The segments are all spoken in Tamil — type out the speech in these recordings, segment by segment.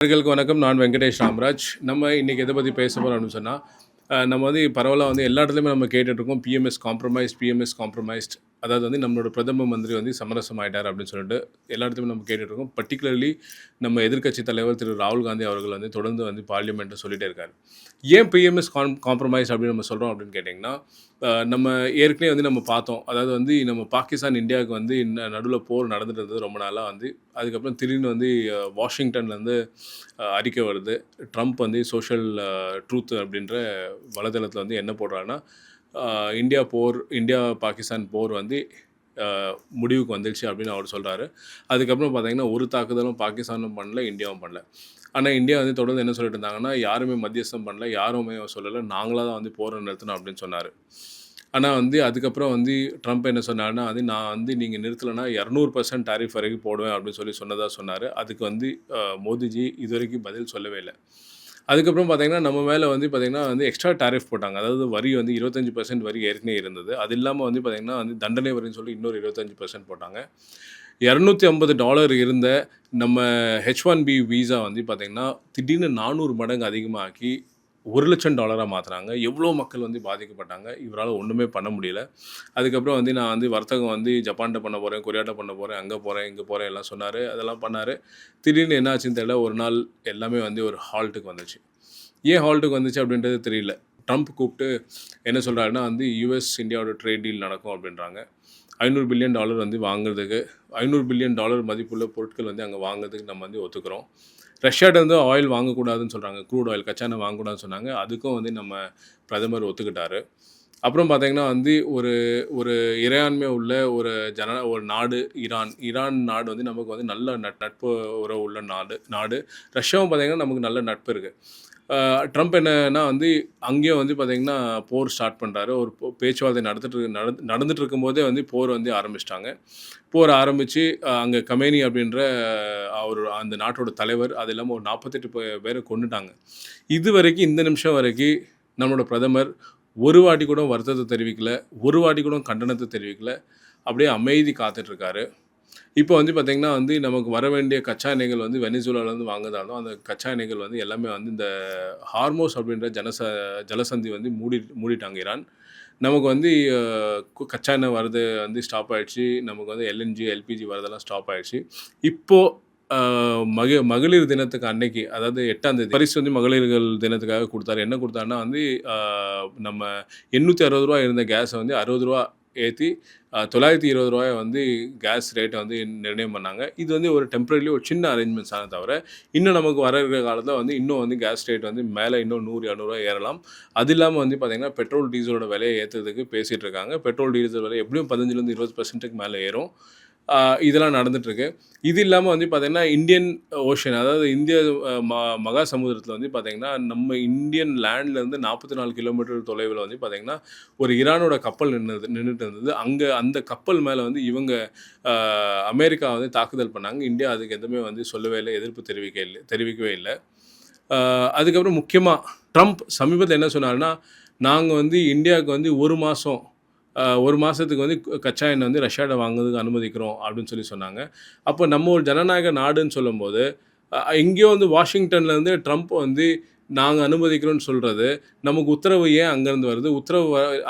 நேயர்களுக்கு வணக்கம். நான் வெங்கடேஷ் ராமராஜ். நம்ம இன்னைக்கு எதை பத்தி பேச போறோம் அப்படின்னு சொன்னா, நம்ம வந்து பரவலா வந்து எல்லா இடத்துலயுமே நம்ம கேட்டுட்டு இருக்கோம். BMS compromised, BMS compromised. அதாவது வந்து நம்மளோட பிரதம மந்திரி வந்து சமரசம் ஆயிட்டார் அப்படின்னு சொல்லிட்டு எல்லா இடத்துலயுமே நம்ம கேட்டுட்டு இருக்கோம். பர்ட்டிகுலர்லி நம்ம எதிர்க்கட்சி தலைவர் திரு ராகுல் காந்தி அவர்கள் வந்து தொடர்ந்து வந்து பார்லிமெண்ட்ல சொல்லிட்டே இருக்காரு. ஏன் பிஎம்எஸ் காம்ப்ரமைஸ் அப்படின்னு நம்ம சொல்றோம் அப்படின்னு கேட்டிங்கன்னா, நம்ம ஏற்கனவே வந்து நம்ம பார்த்தோம். அதாவது வந்து நம்ம பாகிஸ்தான், இந்தியாவுக்கு வந்து நடுவுல போர் நடந்துட்டு இருந்தது ரொம்ப நாளா வந்து. அதுக்கப்புறம் திடீர்னு வந்து வாஷிங்டன்லேருந்து அறிக்கை வருது. ட்ரம்ப் வந்து சோஷியல் ட்ரூத் அப்படின்ற வலைதளத்தில் வந்து என்ன போடுறாருன்னா, இந்தியா பாகிஸ்தான் போர் வந்து முடிவுக்கு வந்துடுச்சு அப்படின்னு அவர் சொல்கிறாரு. அதுக்கப்புறம் பார்த்தீங்கன்னா ஒரு தாக்குதலும் பாகிஸ்தானும் பண்ணல, இந்தியாவும் பண்ணல. ஆனால் இந்தியா வந்து தொடர்ந்து என்ன சொல்லிட்டு இருந்தாங்கன்னா, யாருமே மத்தியஸ்தம் பண்ணல, யாருமே சொல்லலை, நாங்களாக தான் வந்து போரை நிறுத்தணும் அப்படின்னு சொன்னார். ஆனால் வந்து அதுக்கப்புறம் வந்து ட்ரம்ப் என்ன சொன்னார்னா, வந்து நான் வந்து நீங்கள் நிறுத்தலைன்னா 200% டாரிஃப் வரைக்கும் போடுவேன் அப்படின்னு சொன்னதாக சொன்னார். அதுக்கு வந்து மோடிஜி இதுவரைக்கும் பதில் சொல்லவே இல்லை. அதுக்கப்புறம் பார்த்தீங்கன்னா நம்ம மேலே வந்து பார்த்தீங்கன்னா வந்து எக்ஸ்ட்ரா டாரிஃப் போட்டாங்க. அதாவது வரி வந்து 25% வரி ஏற்கனவே இருந்தது. அது இல்லாமல் வந்து பார்த்தீங்கன்னா வந்து தண்டனை வரின்னு சொல்லி இன்னொரு 25% போட்டாங்க. $250 இருந்த நம்ம H1B வீசா வந்து பார்த்தீங்கன்னா திடீர்னு 400 மடங்கு அதிகமாக்கி $1,00,000 மாற்றுறாங்க. எவ்வளோ மக்கள் வந்து பாதிக்கப்பட்டாங்க. இவரால் ஒன்றுமே பண்ண முடியல. அதுக்கப்புறம் வந்து நான் வந்து வர்த்தகம் வந்து ஜப்பான்கிட்ட பண்ண போகிறேன், கொரியாட்ட பண்ண போகிறேன், அங்கே போகிறேன், இங்கே போகிறேன் எல்லாம் சொன்னார். அதெல்லாம் பண்ணார். திடீர்னு என்ன ஆச்சுன்னு தெரியல. ஒரு நாள் எல்லாமே வந்து ஒரு ஹால்ட்டுக்கு வந்துச்சு. ஏன் ஹால்ட்டுக்கு வந்துச்சு அப்படின்றது தெரியல. ட்ரம்ப் கூப்பிட்டு என்ன சொல்கிறாருன்னா வந்து யுஎஸ் இந்தியாவோட ட்ரேட் டீல் நடக்கும் அப்படின்றாங்க. $500 பில்லியன் வந்து வாங்குறதுக்கு $500 பில்லியன் மதிப்புள்ள பொருட்கள் வந்து அங்கே வாங்குறதுக்கு நம்ம வந்து ஒத்துக்கிறோம். ரஷ்யாட்ட வந்து ஆயில் வாங்கக்கூடாதுன்னு சொல்கிறாங்க. க்ரூட் ஆயில் கச்சா எண்ணெய் வாங்கக்கூடாதுன்னு சொன்னாங்க. அதுக்கும் வந்து நம்ம பிரதமர் ஒத்துக்கிட்டாரு. அப்புறம் பார்த்தீங்கன்னா வந்து ஒரு ஒரு இறையாண்மை உள்ள ஒரு நாடு ஈரான் நாடு வந்து நமக்கு வந்து நல்ல நட்பு உறவு உள்ள நாடு. ரஷ்யாவும் பார்த்தீங்கன்னா நமக்கு நல்ல நட்பு இருக்குது. ட்ரம்ப் என்னன்னா வந்து அங்கேயும் வந்து பார்த்தீங்கன்னா போர் ஸ்டார்ட் பண்ணுறாரு. ஒரு பேச்சுவார்த்தை நடந்துட்டு இருக்கும்போதே வந்து போர் வந்து ஆரம்பிச்சிட்டாங்க. போர் ஆரம்பித்து அங்கே கமேனி அப்படின்ற அவர் அந்த நாட்டோட தலைவர், அது இல்லாமல் ஒரு 48 பேரை கொன்னுட்டாங்க. இது வரைக்கும் இந்த நிமிஷம் வரைக்கும் நம்மளோட பிரதமர் ஒரு வாட்டி கூட வருத்தத்தை தெரிவிக்கல, ஒரு வாட்டி கூட கண்டனத்தை தெரிவிக்கல. அப்படியே அமைதி காத்துட்ருக்காரு. இப்போ வந்து பார்த்திங்கன்னா வந்து நமக்கு வர வேண்டிய கச்சா எண்ணெய்கள் வந்து வெனிசுலாலேருந்து வாங்குதாலும் அந்த கச்சா எண்ணெய்கள் வந்து எல்லாமே வந்து இந்த ஹார்மோஸ் அப்படின்ற ஜலசந்தி வந்து மூடிட்டாங்க ஈரான். நமக்கு வந்து கச்சா எண்ணெய் வரது வந்து ஸ்டாப் ஆகிடுச்சு. நமக்கு வந்து எல்என்ஜி, எல்பிஜி வரதெல்லாம் ஸ்டாப் ஆகிடுச்சு. இப்போது மகளிர் தினத்துக்கு அன்னைக்கு, அதாவது 8ஆம் தேதி பரிசு வந்து மகளிர்கள் தினத்துக்காக கொடுத்தாரு. என்ன கொடுத்தாருன்னா வந்து நம்ம $860 இருந்த கேஸை வந்து ₹60 ஏற்றி $920 வந்து கேஸ் ரேட்டை வந்து நிர்ணயம் பண்ணாங்க. இது வந்து ஒரு டெம்பரரிலி ஒரு சின்ன அரேஞ்ச்மெண்ட்ஸ் ஆன தவிர, இன்னும் நமக்கு வர இருக்கிற காலத்தில் வந்து இன்னும் வந்து கேஸ் ரேட் வந்து மேலே இன்னும் $100-200 ஏறலாம். அது இல்லாமல் வந்து பார்த்திங்கன்னா பெட்ரோல் டீசலோட விலையை ஏற்றுறதுக்கு பேசிகிட்டு இருக்காங்க. பெட்ரோல் டீசல் விலை எப்படியும் 15-20% மேலே ஏறும். இதெல்லாம் நடந்துகிட்ருக்கு. இது இல்லாமல் வந்து பார்த்திங்கன்னா இந்தியன் ஓஷன், அதாவது இந்திய மகா சமுத்திரத்தில் வந்து பார்த்திங்கன்னா நம்ம இந்தியன் லேண்ட்லேருந்து 44 கிலோமீட்டர் தொலைவில் வந்து பார்த்திங்கன்னா ஒரு ஈரானோட கப்பல் நின்றுட்டு இருந்தது. அந்த கப்பல் மேலே வந்து இவங்க அமெரிக்கா வந்து தாக்குதல் பண்ணாங்க. இந்தியா அதுக்கு எதுவுமே வந்து சொல்லவே இல்லை, எதிர்ப்பு தெரிவிக்கவே இல்லை. அதுக்கப்புறம் முக்கியமாக ட்ரம்ப் சமீபத்தில் என்ன சொன்னார்னா, நாங்கள் வந்து இந்தியாவுக்கு வந்து ஒரு மாதத்துக்கு வந்து கச்சா எண்ணெய் வந்து ரஷ்யாட்ட வாங்குறதுக்கு அனுமதிக்கிறோம் அப்படின்னு சொன்னாங்க. அப்போ நம்ம ஒரு ஜனநாயக நாடுன்னு சொல்லும்போது, எங்கேயோ வந்து வாஷிங்டன்லேருந்து ட்ரம்ப் வந்து நாங்கள் அனுமதிக்கிறோன்னு சொல்கிறது, நமக்கு உத்தரவு ஏன் அங்கேருந்து வருது?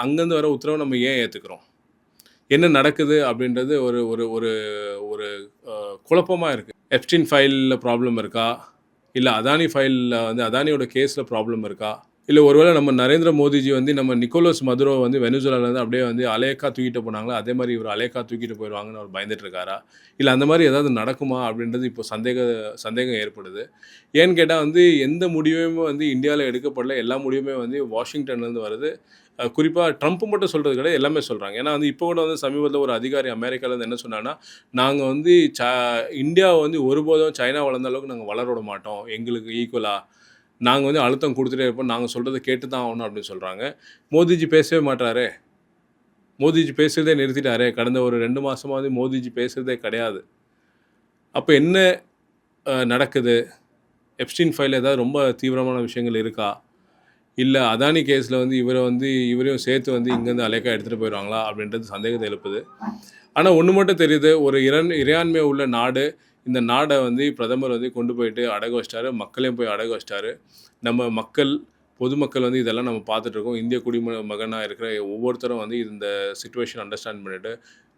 அங்கேருந்து வர உத்தரவை நம்ம ஏன் ஏற்றுக்கிறோம்? என்ன நடக்குது அப்படின்றது ஒரு ஒரு ஒரு ஒரு குழப்பமாக இருக்குது. எப்ஸ்டீன் ஃபைலில் ப்ராப்ளம் இருக்கா? இல்லை அதானி ஃபைலில் வந்து அதானியோட கேஸில் ப்ராப்ளம் இருக்கா? இல்லை ஒருவேளை நம்ம நரேந்திர மோடிஜி வந்து நம்ம நிக்கோலஸ் மதுரோ வந்து வெனிசுலாலேருந்து அப்படியே வந்து அலேக்கா தூக்கிட்டு போனாங்களா, அதே மாதிரி இவர் அலேக்கா தூக்கிட்டு போயிடுவாங்கன்னு அவர் பயந்துட்டு இருக்காரா? இல்லை அந்த மாதிரி ஏதாவது நடக்குமா அப்படின்றது இப்போ சந்தேகம் ஏற்படுது. ஏன்னு கேட்டால் வந்து எந்த முடிவுமே வந்து இந்தியாவில் எடுக்கப்படல. எல்லா முடிவுமே வந்து வாஷிங்டன்லேருந்து வருது. குறிப்பாக ட்ரம்ப் மட்டும் சொல்கிறது கிடையாது, எல்லாமே சொல்கிறாங்க. ஏன்னா வந்து இப்போ கூட வந்து சமீபத்தில் ஒரு அதிகாரி அமெரிக்காவிலேருந்து என்ன சொன்னான்னா, நாங்கள் வந்து இந்தியாவை வந்து ஒருபோதும் சைனா வளர்ந்த அளவுக்கு நாங்கள் வளர விட மாட்டோம், எங்களுக்கு ஈக்குவலாக நாங்கள் வந்து அழுத்தம் கொடுத்துட்டே இருப்போம், நாங்கள் சொல்கிறத கேட்டு தான் ஆகணும் அப்படின்னு சொல்கிறாங்க. மோடிஜி பேசவே மாட்டாரே. மோடிஜி பேசுகிறதே நிறுத்திட்டாரே. கடந்த ஒரு 2 மாதமாக வந்து மோடிஜி பேசுகிறதே கிடையாது. அப்போ என்ன நடக்குது? எப்ஸ்டீன் ஃபைல் ஏதாவது ரொம்ப தீவிரமான விஷயங்கள் இருக்கா? இல்லை அதானி கேஸில் வந்து இவரையும் சேர்த்து வந்து இங்கேருந்து அலேக்கா எடுத்துகிட்டு போயிடுவாங்களா அப்படின்றது சந்தேகத்தை எழுப்புது. ஆனால் ஒன்று மட்டும் தெரியுது, ஒரு இறையாண்மை உள்ள நாடு இந்த நாடை வந்து பிரதமர் வந்து கொண்டு போயிட்டு அடகு வச்சிட்டாரு. மக்களையும் போய் அடகு வச்சிட்டாரு. நம்ம மக்கள், பொதுமக்கள் வந்து இதெல்லாம் நம்ம பார்த்துட்ருக்கோம். இந்திய குடிமகனாக இருக்கிற ஒவ்வொருத்தரும் வந்து இந்த சிச்சுவேஷன் அண்டர்ஸ்டாண்ட் பண்ணிட்டு,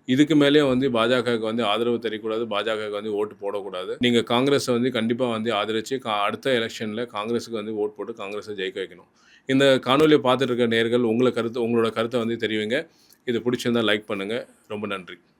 இதுக்கு மேலேயும் வந்து பாஜகவுக்கு வந்து ஆதரவு தெரியக்கூடாது. பாஜகவுக்கு வந்து ஓட்டு போடக்கூடாது. நீங்கள் காங்கிரஸை வந்து கண்டிப்பாக வந்து ஆதரித்து அடுத்த எலெக்ஷனில் காங்கிரஸுக்கு வந்து ஓட் போட்டு காங்கிரஸை ஜெயிக்க வைக்கணும். இந்த காணொலியை பார்த்துட்டு இருக்க நேயர்கள் உங்களோட கருத்தை வந்து தெரிவிங்க. இது பிடிச்சிருந்தா லைக் பண்ணுங்கள். ரொம்ப நன்றி.